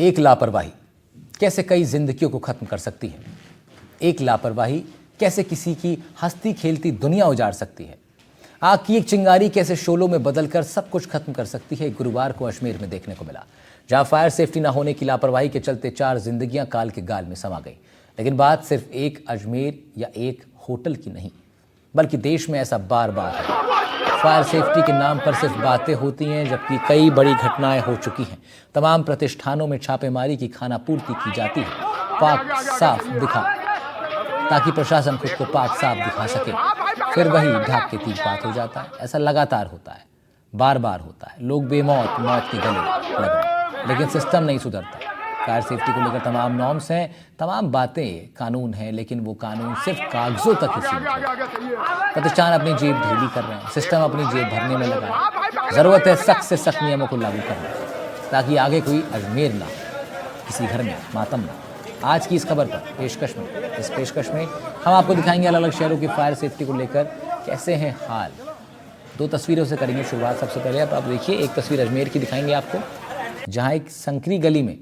एक लापरवाही कैसे कई जिंदगियों को खत्म कर सकती है। एक लापरवाही कैसे किसी की हंसती खेलती दुनिया उजाड़ सकती है। आग की एक चिंगारी कैसे शोलों में बदलकर सब कुछ खत्म कर सकती है। गुरुवार को अजमेर में देखने को मिला, जहां फायर सेफ्टी न होने की लापरवाही के चलते 4 जिंदगियां काल के गाल में समा गई। लेकिन बात सिर्फ एक अजमेर या एक होटल की नहीं, बल्कि देश में ऐसा बार बार है। फायर सेफ्टी के नाम पर सिर्फ बातें होती हैं, जबकि कई बड़ी घटनाएं हो चुकी हैं। तमाम प्रतिष्ठानों में छापेमारी की खानापूर्ति की जाती है, पाक साफ दिखा, ताकि प्रशासन खुद को पाक साफ दिखा सके। फिर वही ढाक के तीर पात हो जाता है। ऐसा लगातार होता है, बार बार होता है। लोग बेमौत मौत के गले लग रहे हैं, लेकिन सिस्टम नहीं सुधरता। फायर सेफ्टी को लेकर तमाम नॉर्म्स हैं, तमाम बातें कानून हैं, लेकिन वो कानून सिर्फ कागजों तक ही सीमित है। प्रतिष्ठान अपनी जेब ढीली कर रहे हैं, सिस्टम अपनी जेब भरने में लगा है। जरूरत है सख्त से सख्त नियमों को लागू करने, ताकि आगे कोई अजमेर ना, किसी घर में मातम ना। आज की इस खबर पर इस पेशकश में हम आपको दिखाएंगे अलग अलग शहरों की फायर सेफ्टी को लेकर कैसे हैं हाल। 2 तस्वीरों से करेंगे शुरुआत। सबसे पहले आप देखिए, एक तस्वीर अजमेर की दिखाएंगे आपको, जहां एक संकरी गली में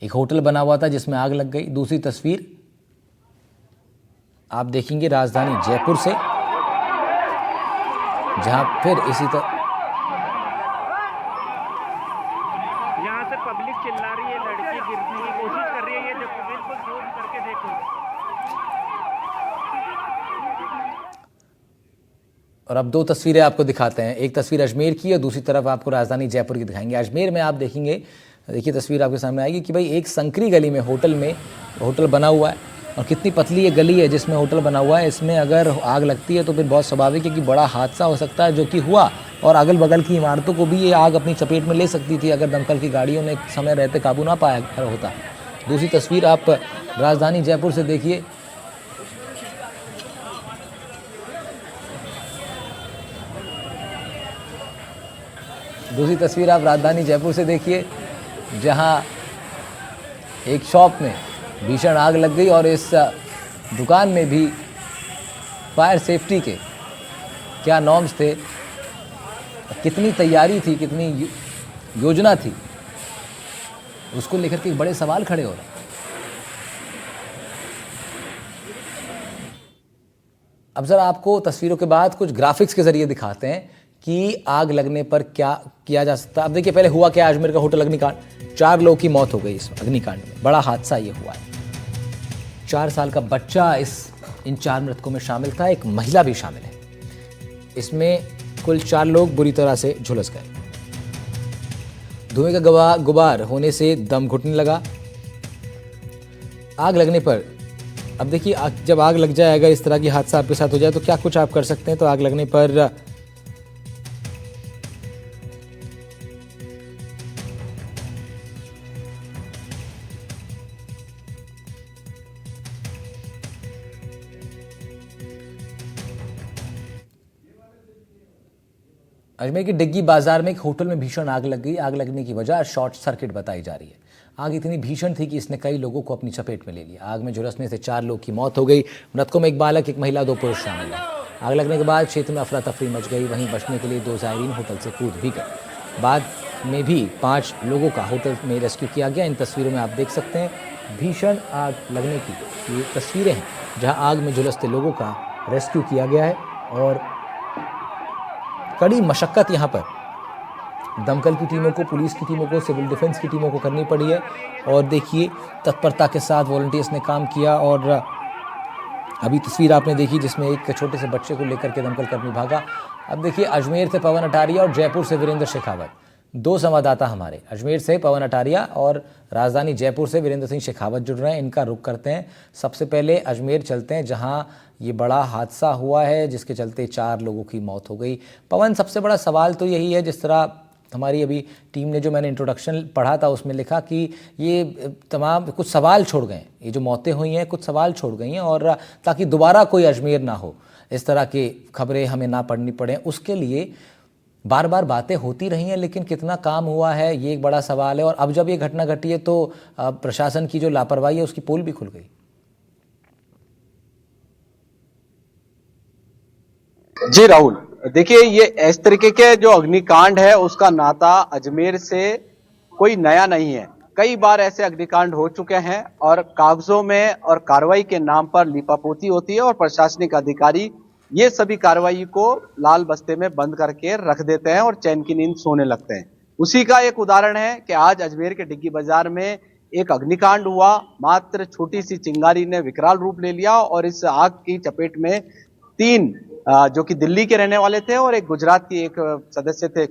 एक होटल बना हुआ था जिसमें आग लग गई। दूसरी तस्वीर आप देखेंगे राजधानी जयपुर से, जहां फिर इसी तरह यहाँ से पब्लिक चिल्ला रही है, लड़की गिरने की कोशिश कर रही है। ये देखो, बिल्कुल जूम करके देखो। और अब 2 तस्वीरें आपको दिखाते हैं, एक तस्वीर अजमेर की और दूसरी तरफ आपको राजधानी जयपुर की दिखाएंगे। अजमेर में आप देखेंगे, देखिए तस्वीर आपके सामने आएगी कि भाई एक संकरी गली में होटल बना हुआ है, और कितनी पतली ये गली है जिसमें होटल बना हुआ है। इसमें अगर आग लगती है तो फिर बहुत स्वाभाविक है कि बड़ा हादसा हो सकता है, जो कि हुआ। और अगल बगल की इमारतों को भी ये आग अपनी चपेट में ले सकती थी, अगर दमकल की गाड़ियों ने समय रहते काबू ना पाया होता। दूसरी तस्वीर आप राजधानी जयपुर से देखिए, जहां एक शॉप में भीषण आग लग गई, और इस दुकान में भी फायर सेफ्टी के क्या नॉर्म्स थे, कितनी तैयारी थी, कितनी योजना थी, उसको लेकर के बड़े सवाल खड़े हो रहे हैं। अब जरा आपको तस्वीरों के बाद कुछ ग्राफिक्स के जरिए दिखाते हैं कि आग लगने पर क्या किया जा सकता है। अब देखिए पहले हुआ क्या, अजमेर का होटल अग्निकांड, 4 लोगों की मौत हो गई इस अग्निकांड में। बड़ा हादसा ये हुआ है। 4 साल का बच्चा इन 4 मृतकों में शामिल था, एक महिला भी शामिल है। इसमें कुल 4 लोग बुरी तरह से झुलस गए। धुएं का गुबार होने से दम घुटने लगा। आग लगने पर अब देखिए, जब आग लग जाए, अगर इस तरह की हादसा आपके साथ हो जाए तो क्या कुछ आप कर सकते हैं। तो आग लगने पर अजमेर की डिग्गी बाजार में एक होटल में भीषण आग लग गई। आग लगने की वजह शॉर्ट सर्किट बताई जा रही है। आग इतनी भीषण थी कि इसने कई लोगों को अपनी चपेट में ले लिया। आग में झुलसने से 4 लोग की मौत हो गई। मृतकों में एक बालक, एक महिला, 2 पुरुष शामिल हैं। आग लगने के बाद क्षेत्र में अफरा तफरी मच गई। वहीं बचने के लिए 2 ज़ायरीन होटल से कूद भी गए। बाद में भी 5 लोगों का होटल में रेस्क्यू किया गया। इन तस्वीरों में आप देख सकते हैं भीषण आग लगने की ये तस्वीरें हैं, जहाँ आग में झुलसते लोगों का रेस्क्यू किया गया है। और कड़ी मशक्कत यहाँ पर दमकल की टीमों को, पुलिस की टीमों को, सिविल डिफेंस की टीमों को करनी पड़ी है। और देखिए तत्परता के साथ वॉलंटियर्स ने काम किया। और अभी तस्वीर आपने देखी जिसमें एक छोटे से बच्चे को लेकर के दमकल कर्मी भागा। अब देखिए अजमेर से पवन अटारिया और जयपुर से वीरेंद्र शेखावत, 2 संवाददाता हमारे। अजमेर से पवन अटारिया और राजधानी जयपुर से वीरेंद्र सिंह शेखावत जुड़ रहे हैं। इनका रुख करते हैं। सबसे पहले अजमेर चलते हैं, जहां ये बड़ा हादसा हुआ है जिसके चलते 4 लोगों की मौत हो गई। पवन, सबसे बड़ा सवाल तो यही है, जिस तरह हमारी अभी टीम ने, जो मैंने इंट्रोडक्शन पढ़ा था उसमें लिखा कि ये तमाम कुछ सवाल छोड़ गए, ये जो मौतें हुई हैं कुछ सवाल छोड़ गई हैं, और ताकि दोबारा कोई अजमेर ना हो, इस तरह की खबरें हमें ना पढ़नी पड़े, उसके लिए बार बार बातें होती रही हैं। लेकिन कितना काम हुआ है ये एक बड़ा सवाल है। और अब जब ये घटना घटी है तो प्रशासन की जो लापरवाही है उसकी पोल भी खुल गई। जी राहुल, देखिए ये इस तरीके के जो अग्निकांड है उसका नाता अजमेर से कोई नया नहीं है। कई बार ऐसे अग्निकांड हो चुके हैं और कागजों में और कार्रवाई के नाम पर लीपापोती होती है और प्रशासनिक अधिकारी ये सभी कार्रवाई को लाल बस्ते में बंद करके रख देते हैं और चैन की नींद सोने लगते हैं। उसी का एक उदाहरण है कि आज अजमेर के डिग्गी बाजार में एक अग्निकांड हुआ। मात्र छोटी सी चिंगारी ने विकराल रूप ले लिया और इस आग की चपेट में तीन जो कि दिल्ली के रहने वाले थे और एक गुजरात की एक सदस्य थे,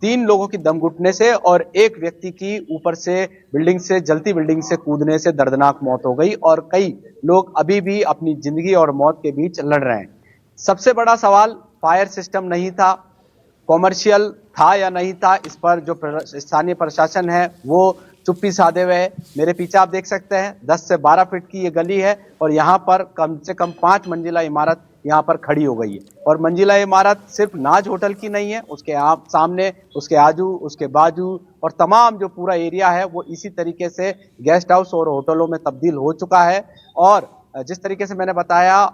तीन लोगों की दम घुटने से और एक व्यक्ति की ऊपर से जलती बिल्डिंग से कूदने से दर्दनाक मौत हो गई और कई लोग अभी भी अपनी जिंदगी और मौत के बीच लड़ रहे हैं। सबसे बड़ा सवाल फायर सिस्टम नहीं था, कॉमर्शियल था या नहीं था, इस पर जो स्थानीय प्रशासन है वो चुप्पी साधे हुए है। मेरे पीछे आप देख सकते हैं 10 से 12 फीट की ये गली है और यहाँ पर कम से कम 5 मंजिला इमारत यहाँ पर खड़ी हो गई है और मंजिला इमारत सिर्फ नाज होटल की नहीं है, उसके आप सामने, उसके आजू, उसके बाजू और तमाम जो पूरा एरिया है वो इसी तरीके से गेस्ट हाउस और होटलों में तब्दील हो चुका है। और जिस तरीके से मैंने बताया,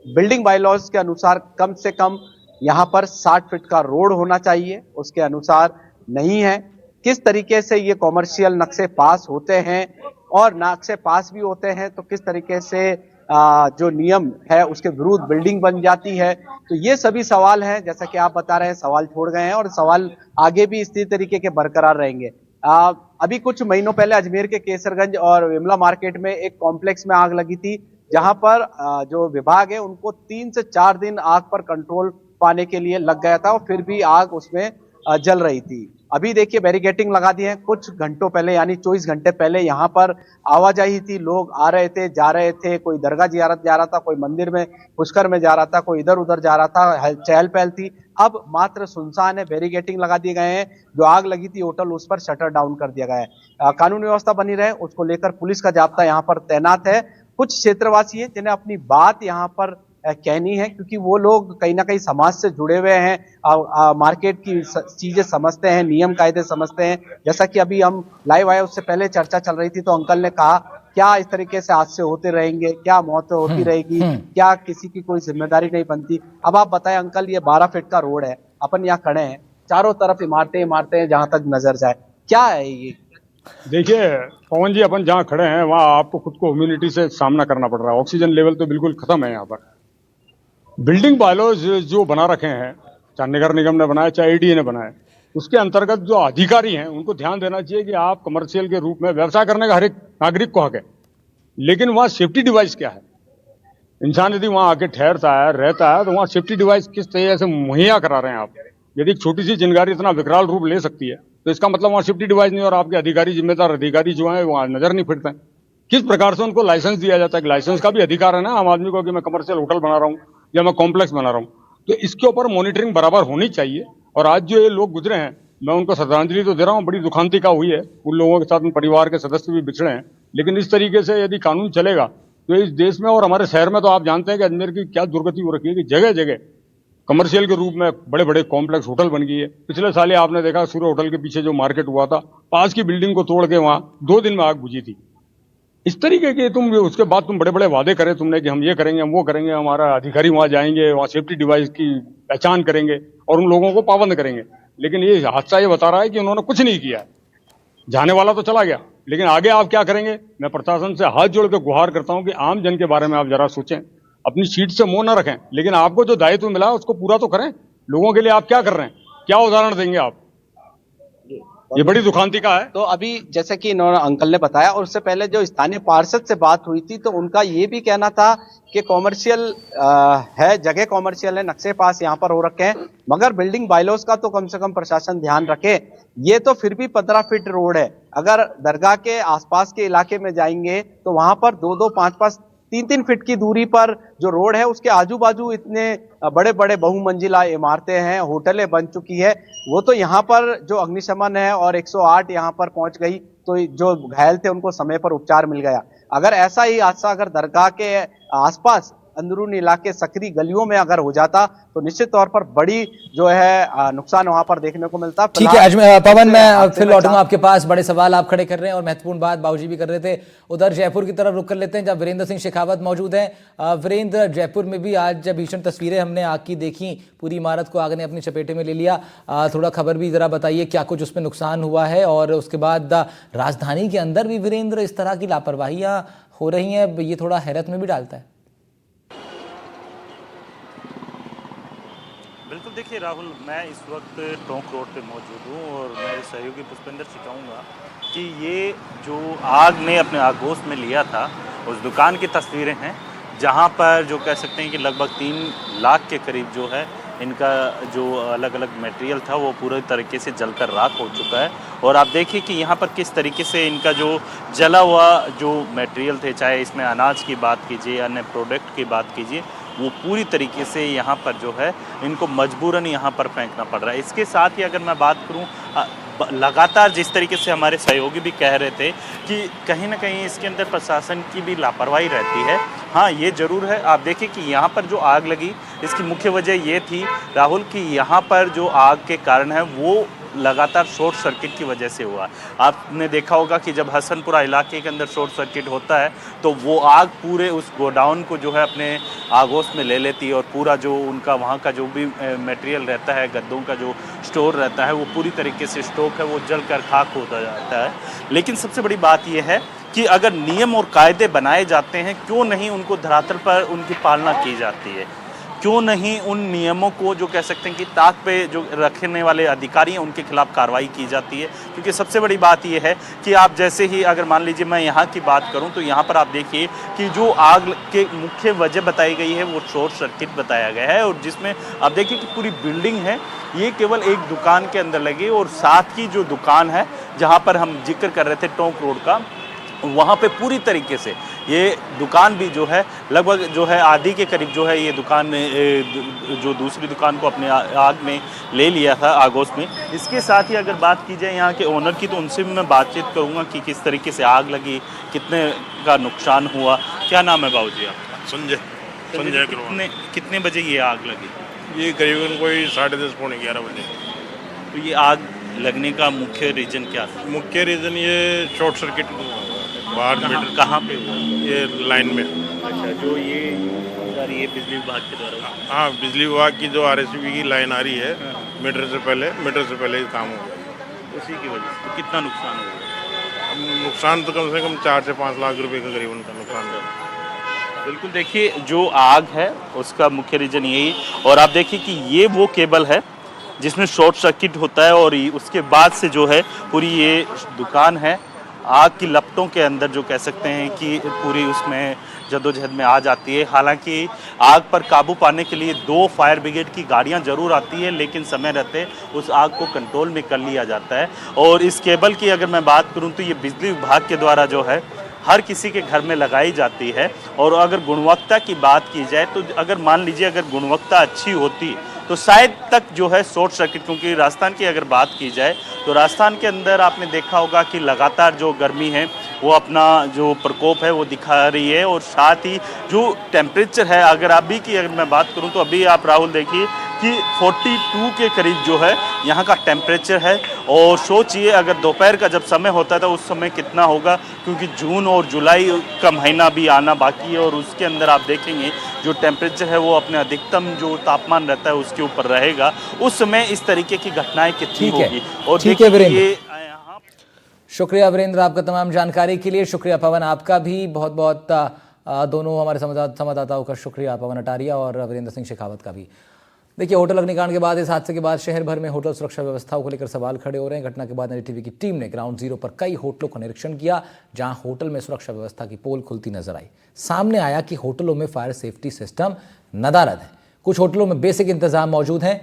बिल्डिंग बायलॉज के अनुसार कम से कम यहाँ पर 60 फीट का रोड होना चाहिए, उसके अनुसार नहीं है। किस तरीके से ये कॉमर्शियल नक्शे पास होते हैं और नक्शे पास भी होते हैं तो किस तरीके से जो नियम है उसके विरुद्ध बिल्डिंग बन जाती है। तो ये सभी सवाल हैं, जैसा कि आप बता रहे हैं, सवाल छोड़ गए हैं और सवाल आगे भी इसी तरीके के बरकरार रहेंगे। अभी कुछ महीनों पहले अजमेर के केसरगंज और विमला मार्केट में एक कॉम्प्लेक्स में आग लगी थी, जहां पर जो विभाग है उनको 3 से 4 दिन आग पर कंट्रोल पाने के लिए लग गया था और फिर भी आग उसमें जल रही थी। अभी देखिए बैरिकेटिंग लगा दी है। कुछ घंटों पहले यानी 24 घंटे पहले यहाँ पर आवाजाही थी, लोग आ रहे थे, जा रहे थे, कोई दरगाह जियारत जा रहा था, कोई मंदिर में पुष्कर में जा रहा था, कोई इधर उधर जा रहा था, चहल पहल थी। अब मात्र सुनसान है, बैरिकेटिंग लगा दिए गए हैं। जो आग लगी थी होटल, उस पर शटर डाउन कर दिया गया है। कानून व्यवस्था बनी रहे उसको लेकर पुलिस का जाब्ता यहाँ पर तैनात है। कुछ क्षेत्रवासी हैं जिन्हें अपनी बात यहाँ पर कहनी है, क्योंकि वो लोग कहीं ना कहीं समाज से जुड़े हुए हैं, मार्केट की चीजें समझते हैं, नियम कायदे समझते हैं। जैसा कि अभी हम लाइव आए उससे पहले चर्चा चल रही थी तो अंकल ने कहा क्या इस तरीके से हादसे होते रहेंगे, क्या मौत होती रहेगी, क्या किसी की कोई जिम्मेदारी नहीं बनती। अब आप बताएं अंकल, ये 12 फीट का रोड है, अपन यहाँ खड़े हैं, चारों तरफ इमारतें इमारतें हैं जहां तक नजर जाए, क्या है ये? देखिए पवन जी, अपन जहाँ खड़े हैं वहाँ आपको खुद को ह्यूमिडिटी से सामना करना पड़ रहा है। ऑक्सीजन लेवल तो बिल्कुल खत्म है यहाँ पर। बिल्डिंग बायलॉज जो बना रखे हैं, चाहे नगर निगम ने बनाया चाहे ईडीए ने बनाया, उसके अंतर्गत जो अधिकारी हैं उनको ध्यान देना चाहिए कि आप कमर्शियल के रूप में व्यवसाय करने का हर एक नागरिक को हक है, लेकिन वहाँ सेफ्टी डिवाइस क्या है। इंसान यदि वहाँ आके ठहरता है, रहता है, तो वहाँ सेफ्टी डिवाइस किस तरीके से मुहैया करा रहे हैं आप। यदि एक छोटी सी चिंगारी इतना विकराल रूप ले सकती है तो इसका मतलब वहाँ सेफ्टी डिवाइस नहीं, और आपके अधिकारी, जिम्मेदार अधिकारी जो है वहाँ नजर नहीं फिरते हैं। किस प्रकार से उनको लाइसेंस दिया जाता है? लाइसेंस का भी अधिकार है ना आम आदमी को कि मैं कमर्शियल होटल बना रहा हूँ या मैं कॉम्प्लेक्स बना रहा हूँ, तो इसके ऊपर मॉनिटरिंग बराबर होनी चाहिए। और आज जो ये लोग गुजरे हैं, मैं उनको श्रद्धांजलि तो दे रहा हूँ, बड़ी दुखांतिका हुई है, उन लोगों के साथ परिवार के सदस्य भी बिछड़े हैं, लेकिन इस तरीके से यदि कानून चलेगा तो इस देश में और हमारे शहर में तो आप जानते हैं कि अजमेर की क्या दुर्गति हो रखी है कि जगह जगह कमर्शियल के रूप में बड़े बड़े कॉम्प्लेक्स होटल बन गई है। पिछले साल ही आपने देखा सूर्य होटल के पीछे जो मार्केट हुआ था, पास की बिल्डिंग को तोड़ के वहां 2 दिन में आग बुझी थी। इस तरीके के उसके बाद तुम बड़े बड़े वादे करें तुमने कि हम ये करेंगे, हम वो करेंगे, हमारा अधिकारी वहां जाएंगे, वहां सेफ्टी डिवाइस की पहचान करेंगे और उन लोगों को पाबंद करेंगे, लेकिन ये हादसा ये बता रहा है कि उन्होंने कुछ नहीं किया है। जाने वाला तो चला गया, लेकिन आगे आप क्या करेंगे? मैं प्रशासन से हाथ जोड़ के गुहार करता हूं कि आम जन के बारे में आप जरा सोचें, अपनी सीट से मुंह न रखें, लेकिन आपको जो दायित्व मिला है उसको पूरा तो करें। लोगों के लिए आप क्या कर रहे हैं, क्या उदाहरण देंगे आप? ये बड़ी दुखांतिका है। तो अभी जैसे कि इन्होंने अंकल ने बताया, और उससे पहले जो स्थानीय पार्षद से बात हुई थी तो उनका ये भी कहना था कि कॉमर्शियल है, जगह कॉमर्शियल है, नक्शे पास यहाँ पर हो रखे हैं, मगर बिल्डिंग बायलॉज का तो कम से कम प्रशासन ध्यान रखे। ये तो फिर भी 15 फीट रोड है, अगर दरगाह के आसपास के इलाके में जाएंगे तो वहां पर 2-2, 5-5, 3-3 फीट की दूरी पर जो रोड है उसके आजू बाजू इतने बड़े बड़े बहुमंजिला इमारतें हैं, होटलें बन चुकी है। वो तो यहाँ पर जो अग्निशमन है और 108 यहाँ पर पहुंच गई तो जो घायल थे उनको समय पर उपचार मिल गया। अगर ऐसा ही हादसा अगर दरगाह के आसपास अंदरूनी इलाके सकरी गलियों में अगर हो जाता तो निश्चित तौर पर बड़ी जो है नुकसान वहां पर देखने को मिलता। ठीक है पवन, मैं फिर लौटूंगा आपके पास। बड़े सवाल आप खड़े कर रहे हैं और महत्वपूर्ण बात बाबूजी भी कर रहे थे। उधर जयपुर की तरफ रुक कर लेते हैं जब वीरेंद्र सिंह शेखावत मौजूद हैं। वीरेंद्र, जयपुर में भी आज जब भीषण तस्वीरें हमने आग की देखी, पूरी इमारत को आग ने अपनी चपेटे में ले लिया, थोड़ा खबर भी जरा बताइए क्या कुछ उसमें नुकसान हुआ है। और उसके बाद राजधानी के अंदर भी वीरेंद्र इस तरह की लापरवाहियां हो रही हैं, ये थोड़ा हैरत में भी डालता है। बिल्कुल, देखिए राहुल, मैं इस वक्त टोंक रोड पे मौजूद हूँ और मेरे सहयोगी पुष्पेंद्र से कहूँगा कि ये जो आग ने अपने आगोश में लिया था उस दुकान की तस्वीरें हैं जहाँ पर जो कह सकते हैं कि लगभग 3 लाख के करीब जो है इनका जो अलग अलग मटेरियल था वो पूरे तरीके से जलकर राख हो चुका है। और आप देखिए कि यहाँ पर किस तरीके से इनका जो जला हुआ जो मटेरियल थे, चाहे इसमें अनाज की बात कीजिए, अन्य प्रोडक्ट की बात कीजिए, वो पूरी तरीके से यहाँ पर जो है इनको मजबूरन यहाँ पर फेंकना पड़ रहा है। इसके साथ ही अगर मैं बात करूँ, लगातार जिस तरीके से हमारे सहयोगी भी कह रहे थे कि कहीं ना कहीं इसके अंदर प्रशासन की भी लापरवाही रहती है। हाँ, ये ज़रूर है। आप देखिए कि यहाँ पर जो आग लगी इसकी मुख्य वजह ये थी राहुल कि यहाँ पर जो आग के कारण है वो लगातार शॉर्ट सर्किट की वजह से हुआ। आपने देखा होगा कि जब हसनपुरा इलाके के अंदर शॉर्ट सर्किट होता है तो वो आग पूरे उस गोडाउन को जो है अपने आगोश में ले लेती है और पूरा जो उनका वहाँ का जो भी मटेरियल रहता है, गद्दों का जो स्टोर रहता है, वो पूरी तरीके से स्टॉक है वो जलकर खाक होता जाता है। लेकिन सबसे बड़ी बात यह है कि अगर नियम और कायदे बनाए जाते हैं, क्यों नहीं उनको धरातल पर उनकी पालना की जाती है? क्यों नहीं उन नियमों को जो कह सकते हैं कि ताक पे जो रखने वाले अधिकारी हैं उनके खिलाफ कार्रवाई की जाती है? क्योंकि सबसे बड़ी बात यह है कि आप जैसे ही अगर मान लीजिए मैं यहाँ की बात करूँ तो यहाँ पर आप देखिए कि जो आग के मुख्य वजह बताई गई है वो शॉर्ट सर्किट बताया गया है। और जिसमें आप देखिए कि पूरी बिल्डिंग है ये केवल एक दुकान के अंदर लगी और साथ की जो दुकान है जहाँ पर हम जिक्र कर रहे थे टोंक रोड का, वहाँ पे पूरी तरीके से ये दुकान भी जो है लगभग जो है आधी के करीब जो है ये दुकान जो दूसरी दुकान को अपने आग में ले लिया था आगोश में। इसके साथ ही अगर बात की जाए यहाँ के ओनर की तो उनसे भी मैं बातचीत करूँगा कि किस तरीके से आग लगी, कितने का नुकसान हुआ। क्या नाम है बाबूजी आप? संजय कितने बजे ये आग लगी? ये करीबन कोई 10:30 पौने 11 बजे। तो ये आग लगने का मुख्य रीज़न क्या था? मुख्य रीज़न ये शॉर्ट सर्किट बाहर कहाँ पे? ये लाइन में। अच्छा, जो ये बिजली विभाग के द्वारा? हाँ, बिजली विभाग की जो RSB की लाइन आ रही है मीटर से पहले ही काम हो गया। उसी की वजह से कितना नुकसान हुआ? नुकसान तो कम से कम 4 से 5 लाख रुपए का करीबन का नुकसान है। बिल्कुल, देखिए जो आग है उसका मुख्य रीज़न यही। और आप देखिए कि ये वो केबल है जिसमें शॉर्ट सर्किट होता है और उसके बाद से जो है पूरी ये दुकान है आग की लपटों के अंदर जो कह सकते हैं कि पूरी उसमें जद्दोजहद में आ जाती है। हालांकि आग पर काबू पाने के लिए 2 फायर ब्रिगेड की गाड़ियां जरूर आती है लेकिन समय रहते उस आग को कंट्रोल में कर लिया जाता है। और इस केबल की अगर मैं बात करूं तो ये बिजली विभाग के द्वारा जो है हर किसी के घर में लगाई जाती है। और अगर गुणवत्ता की बात की जाए तो अगर मान लीजिए अगर गुणवत्ता अच्छी होती तो शायद तक जो है शॉर्ट सर्किट, क्योंकि राजस्थान की अगर बात की जाए तो राजस्थान के अंदर आपने देखा होगा कि लगातार जो गर्मी है वो अपना जो प्रकोप है वो दिखा रही है। और साथ ही जो टेम्परेचर है अगर अभी की अगर मैं बात करूं तो अभी आप राहुल देखिए कि 42 के करीब जो है यहाँ का टेम्परेचर है। और सोचिए अगर दोपहर का जब समय होता था उस समय कितना होगा, क्योंकि जून और जुलाई का महीना भी आना बाकी है और उसके अंदर आप देखेंगे जो टेम्परेचर है वो अपने अधिकतम जो तापमान रहता है उसके ऊपर रहेगा। उस समय इस तरीके की घटनाएं कितनी होगी। और ठीक है वीरेंद्र, शुक्रिया वीरेंद्र आपका तमाम जानकारी के लिए। शुक्रिया पवन आपका भी बहुत बहुत, दोनों हमारे संवाददाताओं का शुक्रिया, पवन अटारिया और वीरेंद्र सिंह शेखावत का भी। देखिए, होटल अग्निकांड के बाद, इस हादसे के बाद शहर भर में होटल सुरक्षा व्यवस्थाओं को लेकर सवाल खड़े हो रहे हैं। घटना के बाद एनडीटीवी की टीम ने ग्राउंड जीरो पर कई होटलों का निरीक्षण किया जहां होटल में सुरक्षा व्यवस्था की पोल खुलती नजर आई। सामने आया कि होटलों में फायर सेफ्टी सिस्टम नदारद है। कुछ होटलों में बेसिक इंतजाम मौजूद हैं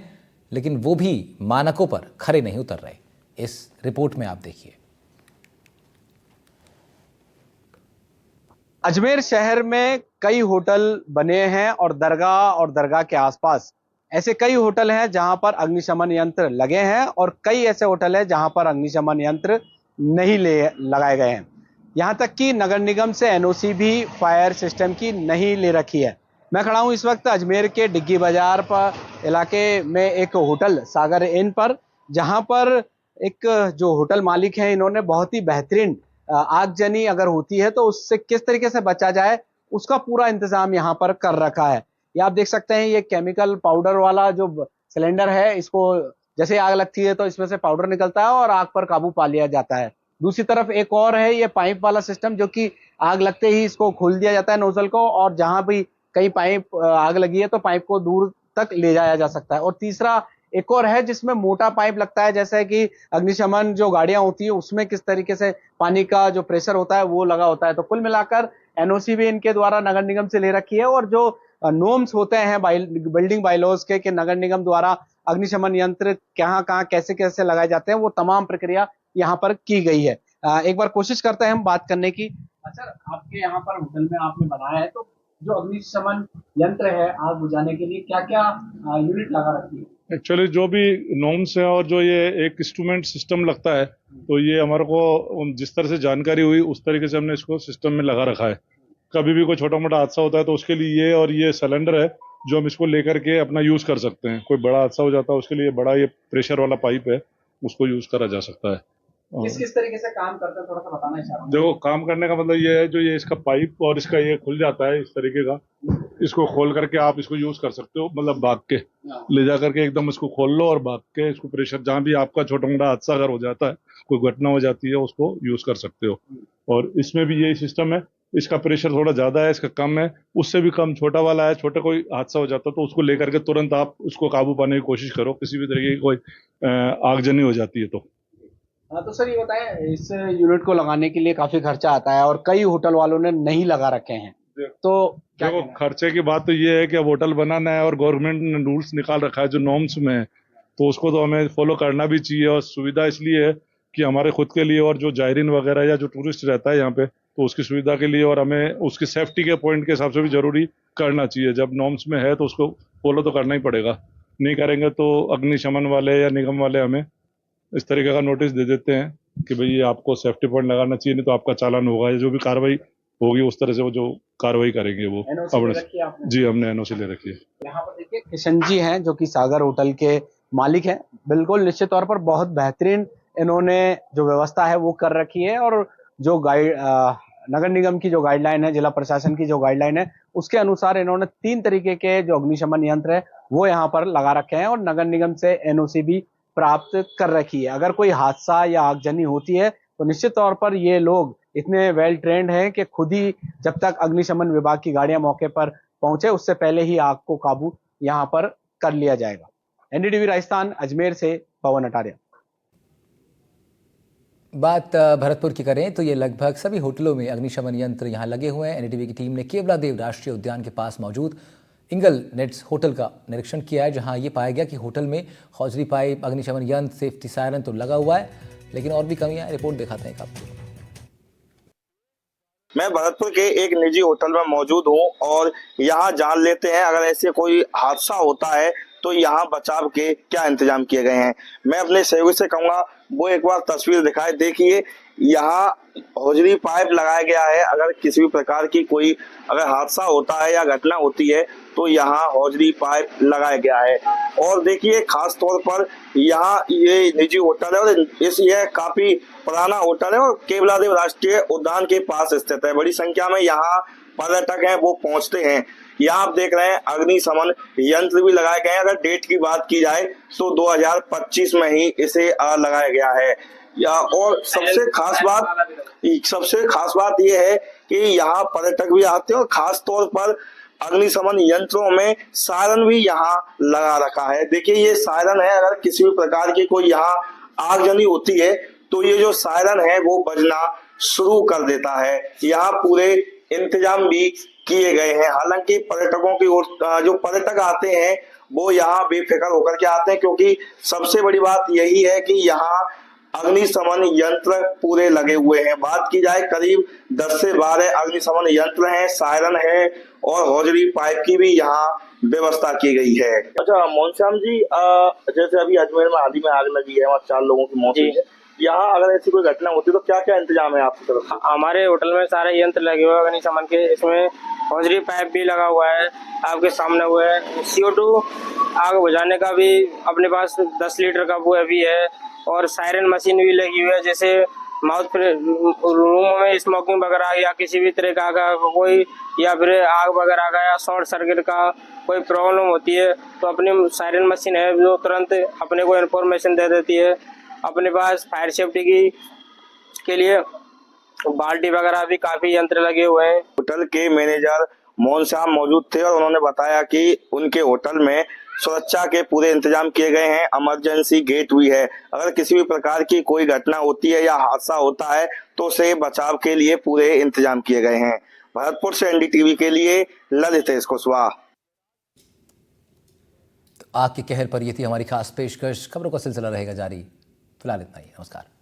लेकिन वो भी मानकों पर खरे नहीं उतर रहे। इस रिपोर्ट में आप देखिए। अजमेर शहर में कई होटल बने हैं और दरगाह के आसपास ऐसे कई होटल हैं जहां पर अग्निशमन यंत्र लगे हैं और कई ऐसे होटल हैं जहां पर अग्निशमन यंत्र नहीं लगाए गए हैं। यहां तक कि नगर निगम से एनओसी भी फायर सिस्टम की नहीं ले रखी है। मैं खड़ा हूं इस वक्त अजमेर के डिग्गी बाजार पर इलाके में एक होटल सागर इन पर, जहां पर एक जो होटल मालिक हैं इन्होंने बहुत ही बेहतरीन आगजनी अगर होती है तो उससे किस तरीके से बचा जाए उसका पूरा इंतजाम यहाँ पर कर रखा है। ये आप देख सकते हैं, ये केमिकल पाउडर वाला जो सिलेंडर है, इसको जैसे आग लगती है तो इसमें से पाउडर निकलता है और आग पर काबू पा लिया जाता है। दूसरी तरफ एक और है ये पाइप वाला सिस्टम, जो कि आग लगते ही इसको खोल दिया जाता है नोजल को, और जहां भी कहीं पाइप आग लगी है तो पाइप को दूर तक ले जाया जा सकता है। और तीसरा एक और है जिसमें मोटा पाइप लगता है, जैसे कि अग्निशमन जो गाड़ियां होती है उसमें किस तरीके से पानी का जो प्रेशर होता है वो लगा होता है। तो कुल मिलाकर एनओसी भी इनके द्वारा नगर निगम से ले रखी है, और जो नॉर्म्स होते हैं बिल्डिंग बायलॉज के कि नगर निगम द्वारा अग्निशमन यंत्र कहाँ कहाँ कैसे कैसे लगाए जाते हैं, वो तमाम प्रक्रिया यहाँ पर की गई है। एक बार कोशिश करते हैं हम बात करने की। अच्छा, आपके यहाँ पर होटल में आपने बनाया है, तो जो अग्निशमन यंत्र है आग बुझाने के लिए क्या क्या यूनिट लगा रखी है? एक्चुअली जो भी नॉर्म्स है और जो ये एक इंस्ट्रूमेंट सिस्टम लगता है, तो ये हमारे को जिस तरह से जानकारी हुई उस तरीके से हमने इसको सिस्टम में लगा रखा है। कभी भी कोई छोटा मोटा हादसा होता है तो उसके लिए ये और ये सिलेंडर है जो हम इसको लेकर के अपना यूज कर सकते हैं। कोई बड़ा हादसा हो जाता है उसके लिए बड़ा ये प्रेशर वाला पाइप है, उसको यूज करा जा सकता है। किस तरीके से काम करता है थोड़ा सा बताना चाह रहा हूँ। देखो, काम करने का मतलब ये है, जो ये इसका पाइप और इसका ये खुल जाता है इस तरीके का, इसको खोल करके आप इसको यूज कर सकते हो, मतलब भाग के ले जा करके एकदम इसको खोल लो और भाग के इसको प्रेशर जहां भी आपका छोटा मोटा हादसा अगर हो जाता है, कोई घटना हो जाती है, उसको यूज कर सकते हो। और इसमें भी यही सिस्टम है, इसका प्रेशर थोड़ा ज्यादा है, इसका कम है, उससे भी कम छोटा वाला है। छोटा कोई हादसा हो जाता है तो उसको लेकर के तुरंत आप उसको काबू पाने की कोशिश करो, किसी भी तरीके की कोई आगजनी हो जाती है तो। तो सर ये बताएं, इस यूनिट को लगाने के लिए काफी खर्चा आता है और कई होटल वालों ने नहीं लगा रखे हैं, तो क्या देखो, खर्चे की बात तो ये है कि अब होटल बनाना है और गवर्नमेंट ने रूल्स निकाल रखा है जो नॉर्म्स में है, तो उसको तो हमें फॉलो करना भी चाहिए। और सुविधा इसलिए है कि हमारे खुद के लिए और जो जायरीन वगैरह या जो टूरिस्ट रहता है यहाँ पे, तो उसकी सुविधा के लिए और हमें उसकी सेफ्टी के पॉइंट के हिसाब से भी जरूरी करना चाहिए। जब नॉर्म्स में है तो उसको फॉलो तो करना ही पड़ेगा, नहीं करेंगे तो अग्निशमन वाले या निगम वाले हमें इस तरीके का नोटिस दे देते हैं कि भाई ये आपको सेफ्टी पॉइंट लगाना चाहिए, नहीं तो आपका चालान होगा, या जो भी कार्रवाई होगी उस तरह से वो जो कार्रवाई करेंगे वो। जी, हमने एनओसी ले रखी है। यहाँ पर देखिए किशन जी हैं जो कि सागर होटल के मालिक हैं। बिल्कुल निश्चित तौर पर बहुत बेहतरीन इन्होंने जो व्यवस्था है वो कर रखी है, और जो नगर निगम की जो गाइडलाइन है, जिला प्रशासन की जो गाइडलाइन है, उसके अनुसार इन्होंने 3 तरीके के जो अग्निशमन यंत्र है वो यहाँ पर लगा रखे हैं, और नगर निगम से एनओसी भी प्राप्त कर रखी है। अगर कोई हादसा या आगजनी होती है तो निश्चित तौर पर ये लोग इतने वेल ट्रेंड हैं कि खुद ही जब तक अग्निशमन विभाग की गाड़ियां मौके पर पहुंचे उससे पहले ही आग को काबू यहां पर कर लिया जाएगा। एनडीटीवी राजस्थान, अजमेर से पवन अटारिया। बात भरतपुर की करें तो ये लगभग सभी होटलों में अग्निशमन यंत्र यहाँ लगे हुए हैं। एनडीटीवी की टीम ने केवलादेव राष्ट्रीय उद्यान के पास मौजूद इंगल नेट्स होटल का निरीक्षण किया है, जहां ये पाया गया कि होटल में हौजरी पाइप, अग्निशमन यंत्र, सेफ्टी सायरन तो लगा हुआ है, लेकिन और भी कमियां। रिपोर्ट दिखाते हैं आपको। मैं भरतपुर के एक निजी होटल में मौजूद हूं और यहां जान लेते हैं अगर ऐसे कोई हादसा होता है तो यहाँ बचाव के क्या इंतजाम किए गए हैं। मैं अपने सहयोगी से कहूंगा वो एक बार तस्वीर दिखाए। देखिए, यहाँ हौजरी पाइप लगाया गया है। अगर किसी भी प्रकार की कोई अगर हादसा होता है या घटना होती है तो यहाँ हौजरी पाइप लगाया गया है। और देखिए, खास तौर पर यहाँ ये निजी होटल है और यह काफी पुराना होटल है और केवलादेव राष्ट्रीय उद्यान के पास स्थित है। बड़ी संख्या में यहाँ पर्यटक हैं वो पहुंचते हैं। यहाँ आप देख रहे हैं अग्निशमन यंत्र भी लगाए गए हैं। अगर डेट की बात की जाए तो 2025 में ही इसे लगाया गया है। और सबसे खास बात यह है कि यहाँ पर्यटक भी आते हैं और खास तौर पर अग्निशमन यंत्रों में सायरन भी यहाँ लगा रखा है। देखिए, ये सायरन है, अगर किसी भी प्रकार की कोई यहाँ आगजनी होती है तो ये जो सायरन है वो बजना शुरू कर देता है। यहाँ पूरे इंतजाम भी किए गए हैं। हालांकि पर्यटकों की ओर जो पर्यटक आते हैं वो यहाँ बेफिक्र होकर के आते हैं, क्योंकि सबसे बड़ी बात यही है कि यहाँ अग्निशमन यंत्र पूरे लगे हुए हैं। बात की जाए करीब 10 से 12 अग्निशमन यंत्र हैं, सायरन है और हौजरी पाइप की भी यहाँ व्यवस्था की गई है। अच्छा मोहन जी, जैसे अभी अजमेर में हाल ही में आग लगी है, वहाँ 4 लोगों की मौत हुई है, यहाँ अगर ऐसी कोई घटना होती है तो क्या क्या इंतजाम है आपकी तरफ से? हमारे होटल में सारे यंत्र लगे हुए अग्निशमन के। इसमें हौजरी पाइप भी लगा हुआ है, आपके सामने हुआ है। CO2 आग बुझाने का भी अपने पास 10 लीटर का वो भी है, और सायरन मशीन भी लगी हुई है, जैसे माउथ रूम में स्मोकिंग वगैरह या किसी भी तरह का कोई, या फिर आग वगैरह का या शॉर्ट सर्किट का कोई प्रॉब्लम होती है तो अपनी सायरन मशीन है जो तुरंत अपने को इन्फॉर्मेशन दे देती है। अपने पास फायर सेफ्टी के लिए बाल्टी वगैरह भी काफी यंत्र लगे हुए हैं। होटल के मैनेजर मोहन श्याम मौजूद थे और उन्होंने बताया कि उनके होटल में सुरक्षा के पूरे इंतजाम किए गए हैं, इमरजेंसी गेट भी है। अगर किसी भी प्रकार की कोई घटना होती है या हादसा होता है तो उसे बचाव के लिए पूरे इंतजाम किए गए हैं। भरतपुर से NDTV के लिए ललितेश कुशवाहा। आग के कहर पर ये थी हमारी खास पेशकश। खबरों का सिलसिला रहेगा जारी। फिलहाल इतना ही, नमस्कार।